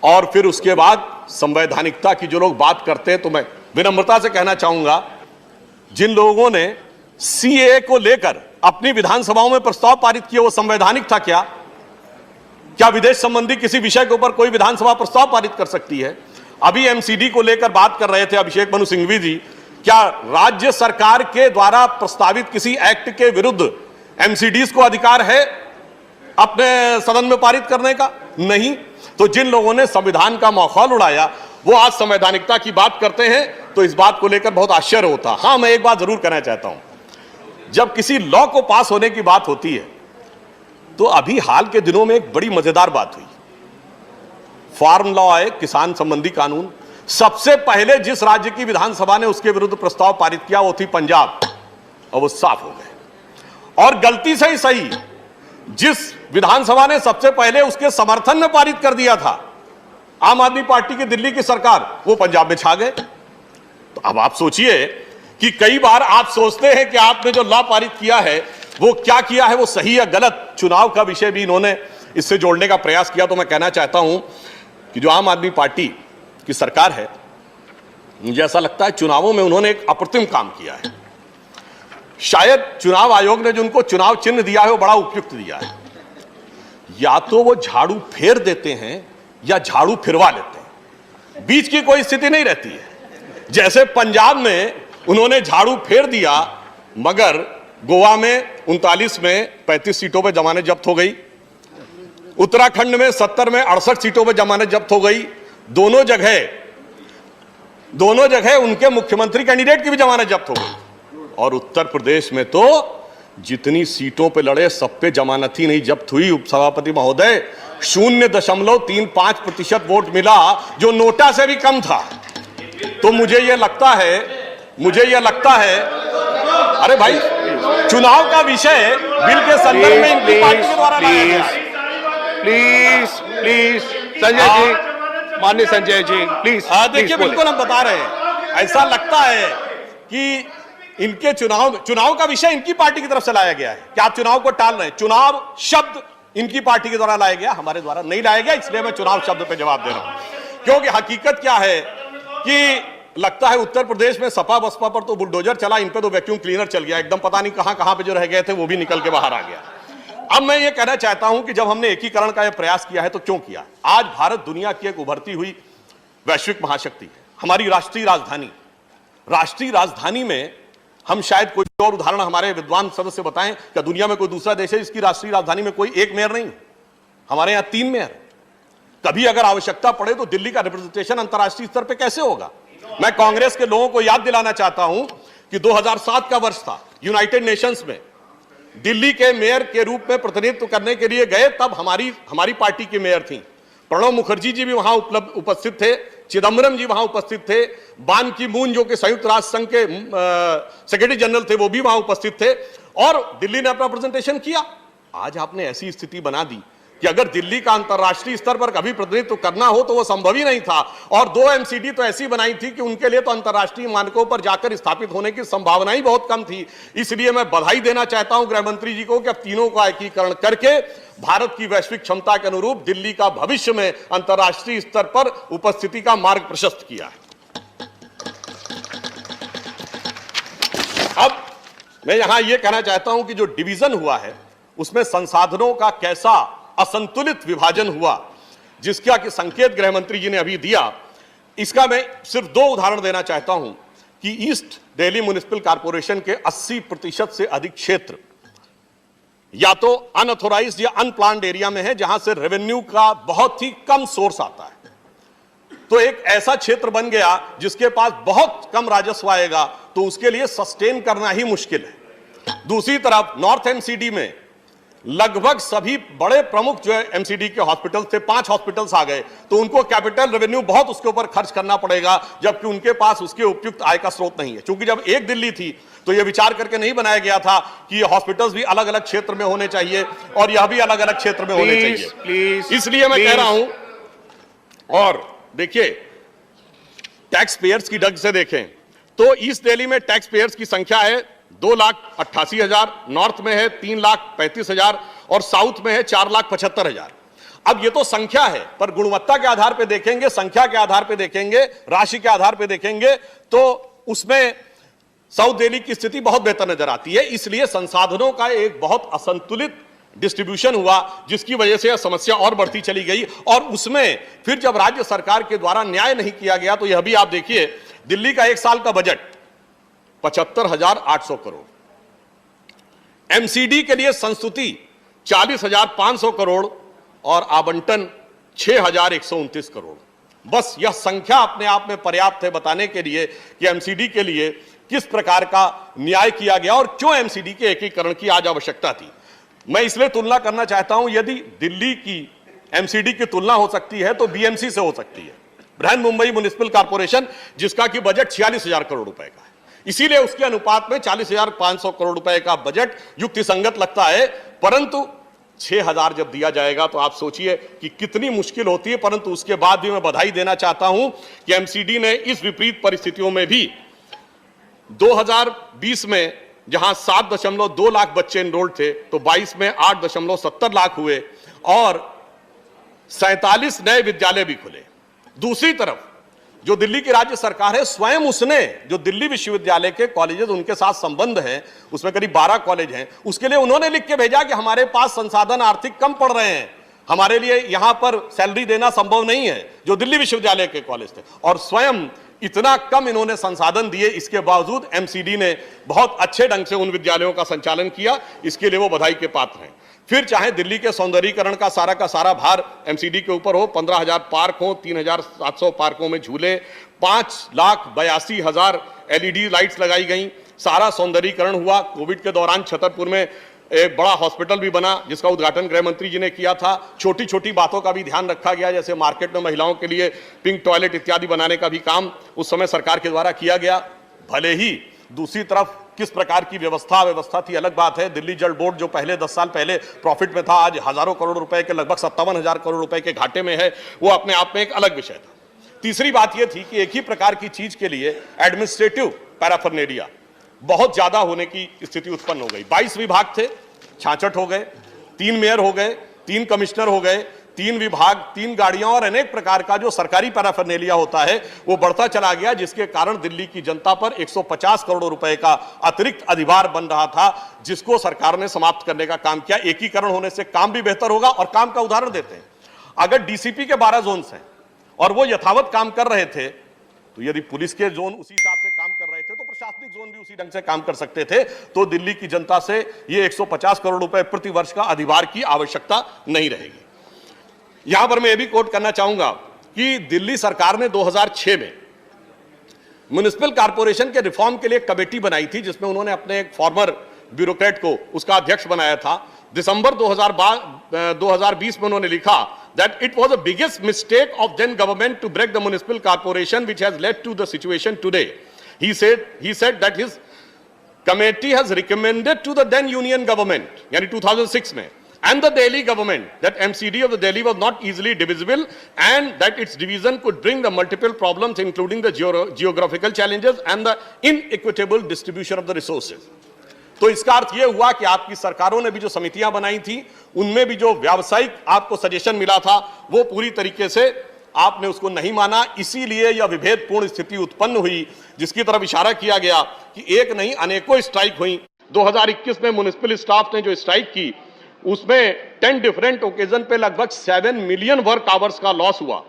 और फिर उसके बाद संवैधानिकता की जो लोग बात करते हैं, तो मैं विनम्रता से कहना चाहूंगा, जिन लोगों ने सीएए को लेकर अपनी विधानसभाओं में प्रस्ताव पारित किए, वो संवैधानिक था क्या? क्या विदेश संबंधी किसी विषय के ऊपर कोई विधानसभा प्रस्ताव पारित कर सकती है? अभी एमसीडी को लेकर बात कर रहे थे अभिषेक मनु सिंघवी जी, क्या राज्य सरकार के द्वारा प्रस्तावित किसी एक्ट के विरुद्ध एमसीडीज को अधिकार है अपने सदन में पारित करने का? नहीं। तो जिन लोगों ने संविधान का मखौल उड़ाया, वो आज संवैधानिकता की बात करते हैं, तो इस बात को लेकर बहुत आश्चर्य होता। हां, मैं एक बात जरूर कहना चाहता हूं, जब किसी लॉ को पास होने की बात होती है, तो अभी हाल के दिनों में एक बड़ी मजेदार बात हुई। फार्म लॉ है, किसान संबंधी कानून, सबसे पहले जिस राज्य की विधानसभा ने उसके विरुद्ध प्रस्ताव पारित किया वो थी पंजाब, और वो साफ हो गए। और गलती से ही सही, जिस विधानसभा ने सबसे पहले उसके समर्थन में पारित कर दिया था, आम आदमी पार्टी की दिल्ली की सरकार, वो पंजाब में छा गए। तो अब आप सोचिए कि कई बार आप सोचते हैं कि आपने जो लॉ पारित किया है वो क्या किया है, वो सही या गलत, चुनाव का विषय भी इन्होंने इससे जोड़ने का प्रयास किया। तो मैं कहना चाहता हूं कि जो आम आदमी पार्टी की सरकार है, मुझे ऐसा लगता है चुनावों में उन्होंने एक अप्रतिम काम किया है। शायद चुनाव आयोग ने जो उनको चुनाव चिन्ह दिया है वो बड़ा उपयुक्त दिया है। या तो वो झाड़ू फेर देते हैं या झाड़ू फिरवा लेते हैं, बीच की कोई स्थिति नहीं रहती है। जैसे पंजाब में उन्होंने झाड़ू फेर दिया, मगर गोवा में 39 में 35 सीटों पे जमानत जब्त हो गई, उत्तराखंड में 70 में 68 सीटों पे जमानत जब्त हो गई। दोनों जगह उनके मुख्यमंत्री कैंडिडेट की भी जमानत जब्त हो गई। और उत्तर प्रदेश में तो जितनी सीटों पे लड़े सब पे जमानत ही नहीं जब्त हुई। उपसभापति महोदय, 0.35% वोट मिला, जो नोटा से भी कम था। तो मुझे यह लगता है, अरे भाई, चुनाव का विषय बिल के संदर्भ में इनकी पार्टी के द्वारा लाया गया। प्लीज संजय जी, माननीय संजय जी, प्लीज। देखिए, बिल्कुल हम बता रहे हैं, ऐसा लगता है कि इनके चुनाव का विषय इनकी पार्टी की तरफ से लाया गया है। क्या आप चुनाव को टाल रहे हैं? चुनाव शब्द इनकी पार्टी के द्वारा लाया गया, हमारे द्वारा नहीं लाया गया, इसलिए मैं चुनाव शब्द पे जवाब दे रहा हूं। क्योंकि हकीकत क्या है कि लगता है उत्तर प्रदेश में सपा बसपा पर तो बुलडोजर चला, इन पे तो वैक्यूम क्लीनर चल गया एकदम, पता नहीं कहां कहां पे जो रह गए थे वो भी निकल के बाहर आ गया। अब मैं ये कहना चाहता हूं कि जब हमने एकीकरण का यह प्रयास किया है तो क्यों किया? आज भारत दुनिया की एक उभरती हुई वैश्विक महाशक्ति है। हमारी राष्ट्रीय राजधानी में हम शायद कोई और उदाहरण हमारे विद्वान सदस्य बताएं, क्या दुनिया में कोई दूसरा देश है जिसकी राष्ट्रीय राजधानी में कोई एक मेयर नहीं? हमारे यहां 3 मेयर। कभी अगर आवश्यकता पड़े तो दिल्ली का रिप्रेजेंटेशन अंतर्राष्ट्रीय स्तर पर कैसे होगा? मैं कांग्रेस के लोगों को याद दिलाना चाहता हूं कि 2007 का वर्ष था, यूनाइटेड नेशंस में दिल्ली के मेयर के रूप में प्रतिनिधित्व करने के लिए गए, तब हमारी पार्टी के मेयर थी। प्रणब मुखर्जी जी भी वहां उपस्थित थे, चिदम्बरम जी वहां उपस्थित थे, बान की मून जो कि संयुक्त राष्ट्र संघ के सेक्रेटरी जनरल थे, वो भी वहां उपस्थित थे, और दिल्ली ने अपना प्रेजेंटेशन किया। आज आपने ऐसी स्थिति बना दी कि अगर दिल्ली का अंतर्राष्ट्रीय स्तर पर कभी प्रतिनिधित्व करना हो तो वो संभव ही नहीं था। और 2 एमसीडी तो ऐसी बनाई थी कि उनके लिए तो अंतर्राष्ट्रीय मानकों पर जाकर स्थापित होने की संभावना ही बहुत कम थी। इसलिए मैं बधाई देना चाहता हूं गृह मंत्री जी को कि अब तीनों का एकीकरण करके भारत की वैश्विक क्षमता के अनुरूप दिल्ली का भविष्य में अंतर्राष्ट्रीय स्तर पर उपस्थिति का मार्ग प्रशस्त किया है। अब मैं यहां यह कहना चाहता हूं कि जो डिवीजन हुआ है उसमें संसाधनों का कैसा असंतुलित विभाजन हुआ, जिसका कि संकेत गृह मंत्री जी ने अभी दिया, इसका मैं सिर्फ 2 उदाहरण देना चाहता हूं कि ईस्ट दिल्ली म्युनिसिपल कॉर्पोरेशन के 80% से अधिक क्षेत्र या तो अनऑथोराइज्ड या अनप्लान्ड एरिया में है, जहां से रेवेन्यू का बहुत ही कम सोर्स आता है। तो एक ऐसा क्षेत्र बन गया जिसके पास बहुत कम राजस्व आएगा, तो उसके लिए सस्टेन करना ही मुश्किल है। दूसरी तरफ नॉर्थ एमसीडी में लगभग सभी बड़े प्रमुख जो है एमसीडी के हॉस्पिटल थे, 5 हॉस्पिटल्स आ गए, तो उनको कैपिटल रेवेन्यू बहुत उसके ऊपर खर्च करना पड़ेगा, जबकि उनके पास उसके उपयुक्त आय का स्रोत नहीं है। क्योंकि जब एक दिल्ली थी तो यह विचार करके नहीं बनाया गया था कि ये हॉस्पिटल्स भी अलग अलग क्षेत्र में होने चाहिए और यह भी अलग अलग क्षेत्र में होने चाहिए। इसलिए मैं कह रहा हूं, और देखिए टैक्स पेयर्स की ढंग से देखें तो ईस्ट दिल्ली में टैक्स पेयर्स की संख्या है 2,88,000, नॉर्थ में है 3,35,000 और साउथ में है 4,75,000। अब ये तो संख्या है, पर गुणवत्ता के आधार पर देखेंगे, संख्या के आधार पर देखेंगे, राशि के आधार पर देखेंगे तो उसमें साउथ दिल्ली की स्थिति बहुत बेहतर नजर आती है। इसलिए संसाधनों का एक बहुत असंतुलित डिस्ट्रीब्यूशन हुआ, जिसकी वजह से यह समस्या और बढ़ती चली गई। और उसमें फिर जब राज्य सरकार के द्वारा न्याय नहीं किया गया तो यह भी आप देखिए, दिल्ली का एक साल का बजट 75,800 करोड़, एमसीडी के लिए संस्तुति 40,500 करोड़ और आवंटन 6,129 करोड़। बस यह संख्या अपने आप में पर्याप्त है बताने के लिए कि एमसीडी के लिए किस प्रकार का न्याय किया गया और क्यों एमसीडी के एकीकरण की आज आवश्यकता थी। मैं इसलिए तुलना करना चाहता हूं, यदि दिल्ली की एमसीडी की तुलना हो सकती है तो बीएमसी से हो सकती है, बृहन मुंबई म्युनिसिपल कॉर्पोरेशन, जिसका कि बजट 46,000 करोड़ रुपए का है। इसीलिए उसके अनुपात में 40,500 करोड़ रुपए का बजट युक्तिसंगत लगता है। परंतु 6,000 जब दिया जाएगा तो आप सोचिए कि कितनी मुश्किल होती है। परंतु उसके बाद भी मैं बधाई देना चाहता हूं कि एमसीडी ने इस विपरीत परिस्थितियों में भी 2020 में जहां 7.2 लाख बच्चे एनरोल्ड थे तो 22 में 8.70 लाख हुए और 47 नए विद्यालय भी खुले। दूसरी तरफ जो दिल्ली की राज्य सरकार है, स्वयं उसने जो दिल्ली विश्वविद्यालय के कॉलेजेस उनके साथ संबंध हैं, उसमें करीब 12 कॉलेज हैं, उसके लिए उन्होंने लिख के भेजा कि हमारे पास संसाधन आर्थिक कम पड़ रहे हैं, हमारे लिए यहां पर सैलरी देना संभव नहीं है, जो दिल्ली विश्वविद्यालय के कॉलेज थे। और स्वयं इतना कम इन्होंने संसाधन दिए, इसके बावजूद एमसीडी ने बहुत अच्छे ढंग से उन विद्यालयों का संचालन किया, इसके लिए वो बधाई के पात्र हैं। फिर चाहे दिल्ली के सौंदर्यीकरण का सारा भार एमसीडी के ऊपर हो, 15,000 पार्क हो, 3,700 पार्कों में झूले, 5,82,000 एलईडी लाइट्स लगाई गई, सारा सौंदर्यीकरण हुआ। कोविड के दौरान छतरपुर में एक बड़ा हॉस्पिटल भी बना जिसका उद्घाटन गृह मंत्री जी ने किया था। छोटी छोटी बातों का भी ध्यान रखा गया, जैसे मार्केट में महिलाओं के लिए पिंक टॉयलेट इत्यादि बनाने का भी काम उस समय सरकार के द्वारा किया गया। भले ही दूसरी तरफ किस प्रकार की व्यवस्था थी अलग बात है। दिल्ली जल बोर्ड जो पहले 10 साल पहले प्रॉफिट में था, आज हजारों करोड़ रुपए के, लगभग 57,000 करोड़ रुपए के घाटे में है, वो अपने आप में एक अलग विषय था। तीसरी बात यह थी कि एक ही प्रकार की चीज के लिए एडमिनिस्ट्रेटिव पैराफर्नेलिया बहुत ज्यादा होने की स्थिति उत्पन्न हो गई। 22 विभाग थे, 66 हो गए, 3 मेयर हो गए, 3 कमिश्नर हो गए, 3 विभाग, 3 गाड़ियां और अनेक प्रकार का जो सरकारी पैराफर्नेलिया होता है वो बढ़ता चला गया, जिसके कारण दिल्ली की जनता पर 150 करोड़ रुपए का अतिरिक्त अधिभार बन रहा था, जिसको सरकार ने समाप्त करने का काम किया। एकीकरण होने से काम भी बेहतर होगा। और काम का उदाहरण देते हैं, अगर डीसीपी के 12 जोन्स हैं और वो यथावत काम कर रहे थे, तो यदि पुलिस के जोन उसी हिसाब से काम कर रहे थे तो प्रशासनिक जोन भी उसी ढंग से काम कर सकते थे। तो दिल्ली की जनता से ये 150 करोड़ रुपए प्रति वर्ष का अधिभार की आवश्यकता नहीं रहेगी। यहां पर मैं यह भी कोट करना चाहूंगा कि दिल्ली सरकार ने 2006 में म्युनिसिपल कॉर्पोरेशन के रिफॉर्म के लिए एक कमेटी बनाई थी, जिसमें उन्होंने अपने एक फॉर्मर ब्यूरोक्रेट को उसका अध्यक्ष बनाया था। दिसंबर 2020 में उन्होंने लिखा that it was the biggest mistake of then government to break the municipal corporation which has led to the situation today. He said that his committee has recommended to the then union government, यानी 2006 में, and the Delhi government that MCD of the Delhi was not easily divisible and that its division could bring the multiple problems including the geographical challenges and the inequitable distribution of the resources. तो इसका अर्थ यह हुआ कि आपकी सरकारों ने भी जो समितियां बनाई थी उनमें भी जो व्यावसायिक आपको सजेशन मिला था वो पूरी तरीके से आपने उसको नहीं माना। इसीलिए यह विभेदपूर्ण स्थिति उत्पन्न हुई, जिसकी तरफ इशारा किया गया कि एक नहीं अनेकों स्ट्राइक हुई। 2021 में म्युनिसिपल स्टाफ ने जो स्ट्राइक की उसमें 10 डिफरेंट ओकेजन पे लगभग 7 मिलियन वर्क आवर्स का लॉस हुआ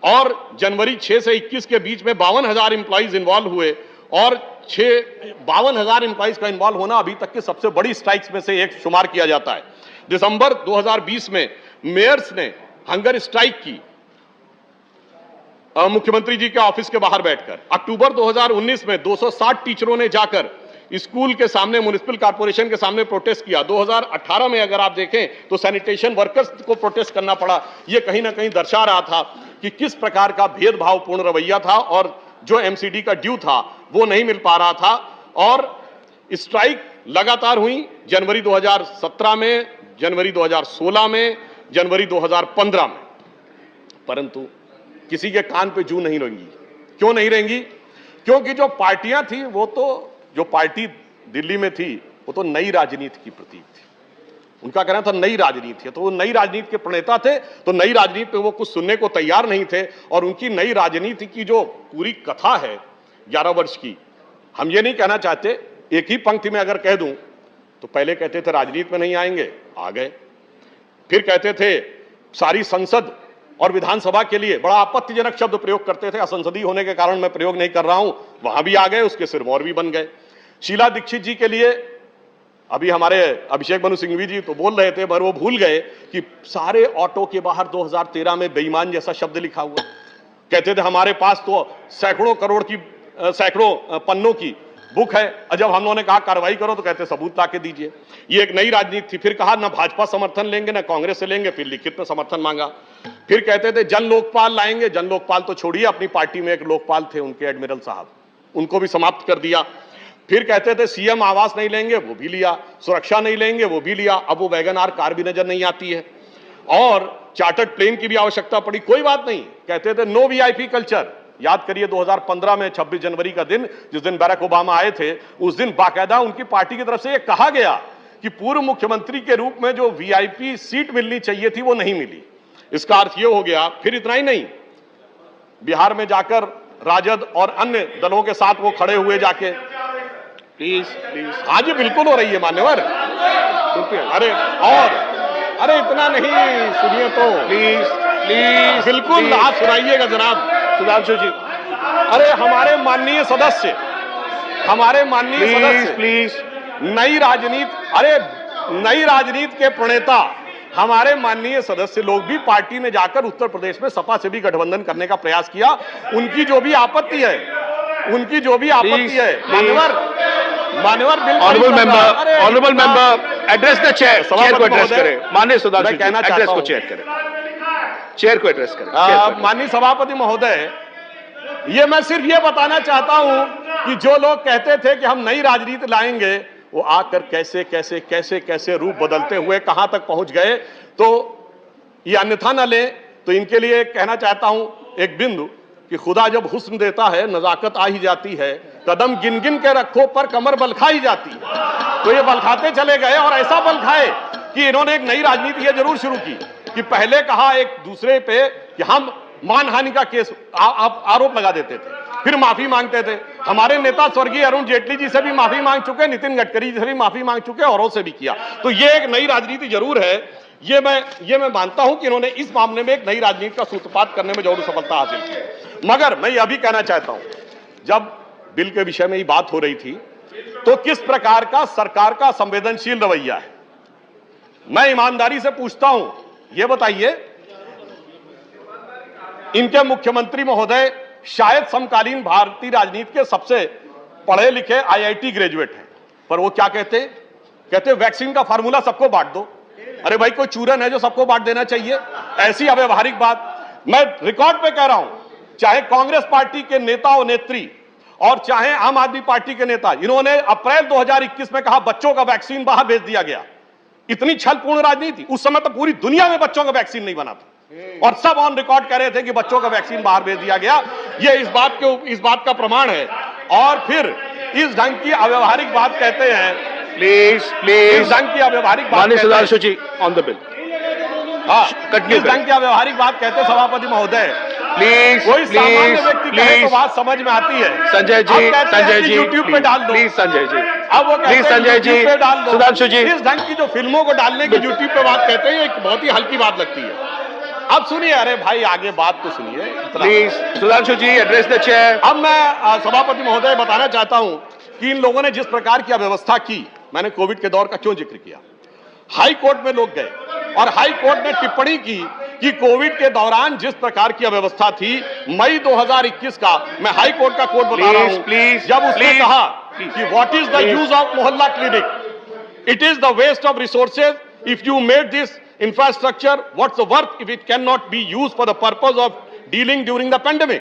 और जनवरी 6 से 21 के बीच में 52,000 एम्प्लॉइज इन्वॉल्व हुए और 52,000 एम्प्लॉइज का इन्वॉल्व होना अभी तक की सबसे बड़ी स्ट्राइक्स में से एक शुमार किया जाता है। दिसंबर 2020 में मेयर्स ने हंगर स्ट्राइक की मुख्यमंत्री जी के ऑफिस के बाहर बैठकर। अक्टूबर 2019 में 260 टीचरों ने जाकर स्कूल के सामने म्युनिसिपल कॉर्पोरेशन के सामने प्रोटेस्ट किया। 2018 में अगर आप देखें तो सैनिटेशन वर्कर्स को प्रोटेस्ट करना पड़ा। यह कहीं ना कहीं दर्शा रहा था कि किस प्रकार का भेदभावपूर्ण रवैया था और जो एमसीडी का ड्यू था वो नहीं मिल पा रहा था। और स्ट्राइक लगातार हुई जनवरी 2017 में, जनवरी 2016 में, जनवरी 2015 में, परंतु किसी के कान पे जू नहीं रहेंगी। क्यों नहीं रहेंगी? क्योंकि जो पार्टियां थी वो तो, जो पार्टी दिल्ली में थी वो तो नई राजनीति की प्रतीक थी। उनका कहना था नई राजनीति है, तो वो नई राजनीति के प्रणेता थे, तो नई राजनीति पे वो कुछ सुनने को तैयार नहीं थे। और उनकी नई राजनीति की जो पूरी कथा है 11 वर्ष की, हम ये नहीं कहना चाहते, एक ही पंक्ति में अगर कह दूं तो पहले कहते थे राजनीति में नहीं आएंगे, आ गए। फिर कहते थे सारी संसद और विधानसभा के लिए बड़ा आपत्तिजनक शब्द प्रयोग करते थे, असंसदीय होने के कारण मैं प्रयोग नहीं कर रहा हूं, वहां भी आ गए, उसके सिरमौर भी बन गए। शीला दीक्षित जी के लिए अभी हमारे अभिषेक मनु सिंघवी जी तो बोल रहे थे, पर वो भूल गए कि सारे ऑटो के बाहर 2013 में बेईमान जैसा शब्द लिखा हुआ। कहते थे हमारे पास तो सैकड़ों करोड़ की सैकड़ों पन्नों की बुक है, और जब हम लोगों ने कहा कार्रवाई करो तो कहते सबूत लाके दीजिए। ये एक नई राजनीति थी। फिर कहा ना भाजपा समर्थन लेंगे ना कांग्रेस से लेंगे, फिर लिखित में समर्थन मांगा। फिर कहते थे जन लोकपाल लाएंगे, जन लोकपाल तो छोड़िए, अपनी पार्टी में एक लोकपाल थे उनके एडमिरल साहब, उनको भी समाप्त कर दिया। फिर कहते थे सीएम आवास नहीं लेंगे, वो भी लिया, सुरक्षा नहीं लेंगे, वो भी लिया। अब वो वैगन आर कार भी नजर नहीं आती है, और चार्टर्ड प्लेन की भी आवश्यकता पड़ी, कोई बात नहीं। कहते थे नो वीआईपी कल्चर। याद करिए 2015 में 26 जनवरी का दिन, जिस दिन बराक ओबामा आए थे, उस दिन बाकायदा उनकी पार्टी की तरफ से यह कहा गया कि पूर्व मुख्यमंत्री के रूप में जो वीआईपी सीट मिलनी चाहिए थी वो नहीं मिली। इसका अर्थ यह हो गया। फिर इतना ही नहीं, बिहार में जाकर राजद और अन्य दलों के साथ वो खड़े हुए जाके, प्लीज हाँ जी बिल्कुल हो रही है मान्यवर, अरे इतना नहीं, सुनिए तो प्लीज बिल्कुल आप सुनाइएगा जनाब सुधांशु जी, अरे हमारे माननीय सदस्य प्लीज नई राजनीति, अरे नई राजनीति के प्रणेता हमारे माननीय सदस्य लोग भी पार्टी में जाकर उत्तर प्रदेश में सपा से भी गठबंधन करने का प्रयास किया। उनकी जो भी आपत्ति है मान्यवर honourable member address the chair को एड्रेस करें। माननीय सुधांशु जी एड्रेस को चेयर को एड्रेस करें। माननीय सभापति महोदय, ये मैं सिर्फ ये बताना चाहता हूं कि जो लोग कहते थे कि हम नई राजनीति लाएंगे, वो आकर कैसे कैसे कैसे कैसे रूप बदलते हुए कहां तक पहुंच गए। तो ये अन्यथा न ले, तो इनके लिए कहना चाहता हूं एक बिंदु कि खुदा जब हुस्न देता है नजाकत आ ही जाती है, कदम गिन गिन के रखो पर कमर बल खाई जाती है। तो ये बल खाते चले गए, और ऐसा बल खाए कि इन्होंने एक नई राजनीति ये जरूर शुरू की कि पहले कहा एक दूसरे पे कि हम मानहानि का केस आरोप लगा देते थे, फिर माफी मांगते थे। हमारे नेता स्वर्गीय अरुण जेटली जी से भी माफी मांग चुके, नितिन गडकरी जी से भी माफी मांग चुके, औरों से भी किया। तो ये एक नई राजनीति जरूर है। ये मैं मानता हूं कि इन्होंने इस मामले में एक नई राजनीति का सूत्रपात करने में जरूर सफलता हासिल की। मगर मैं यह भी कहना चाहता हूं, जब बिल के विषय में ही बात हो रही थी, तो किस प्रकार का सरकार का संवेदनशील रवैया है, मैं ईमानदारी से पूछता हूं, यह बताइए, इनके मुख्यमंत्री महोदय शायद समकालीन भारतीय राजनीति के सबसे पढ़े लिखे आईआईटी ग्रेजुएट हैं, पर वो क्या कहते वैक्सीन का फार्मूला सबको बांट दो। अरे भाई, कोई चूरन है जो सबको बांट देना चाहिए? ऐसी अव्यवहारिक बात मैं रिकॉर्ड पे कह रहा हूं, चाहे कांग्रेस पार्टी के नेता और नेत्री और चाहे आम आदमी पार्टी के नेता, इन्होंने अप्रैल 2021 में कहा बच्चों का वैक्सीन बाहर भेज दिया गया। इतनी छलपूर्ण राजनीति। उस समय तो पूरी दुनिया में बच्चों का वैक्सीन नहीं बना था, और सब ऑन रिकॉर्ड कह रहे थे कि बच्चों का वैक्सीन बाहर भेज दिया गया। ये इस बात का प्रमाण है। और फिर इस ढंग की अव्यवहारिक बात कहते हैं, प्लीज इस ढंग की अव्यवहारिक बात, माननीय सुधांशु जी ऑन द बिल, इस ढंग की अव्यवहारिक बात कहते सभापति महोदय, प्लीज कोई सामान्य व्यक्ति कहे तो बात समझ में आती है। संजय जी यूट्यूब पे डाल दो, प्लीज संजय जी, अब वो प्लीज संजय जी, पे डाल दो। सुधांशु जी, इस ढंग की जो फिल्मों को डालने की यूट्यूब पे बात कहते हैं, एक बहुत ही हल्की बात लगती है। अब सुनिए, अरे भाई आगे बात तो सुनिए। Please Sudhanshu ji address the chair. अब मैं सभापति महोदय बताना चाहता हूं कि इन लोगों ने जिस प्रकार की अव्यवस्था की, मैंने कोविड के दौर का क्यों जिक्र किया, हाई कोर्ट में लोग गए और हाई कोर्ट ने टिप्पणी की कि कोविड के दौरान जिस प्रकार की अव्यवस्था थी, मई 2021 का मैं हाई कोर्ट का कोर्ट बता रहा हूं, जब उसने कहा कि what is the use of Mohalla clinic, it is the waste of resources, if you made this infrastructure, what's the worth if it cannot be used for the purpose of dealing during the pandemic?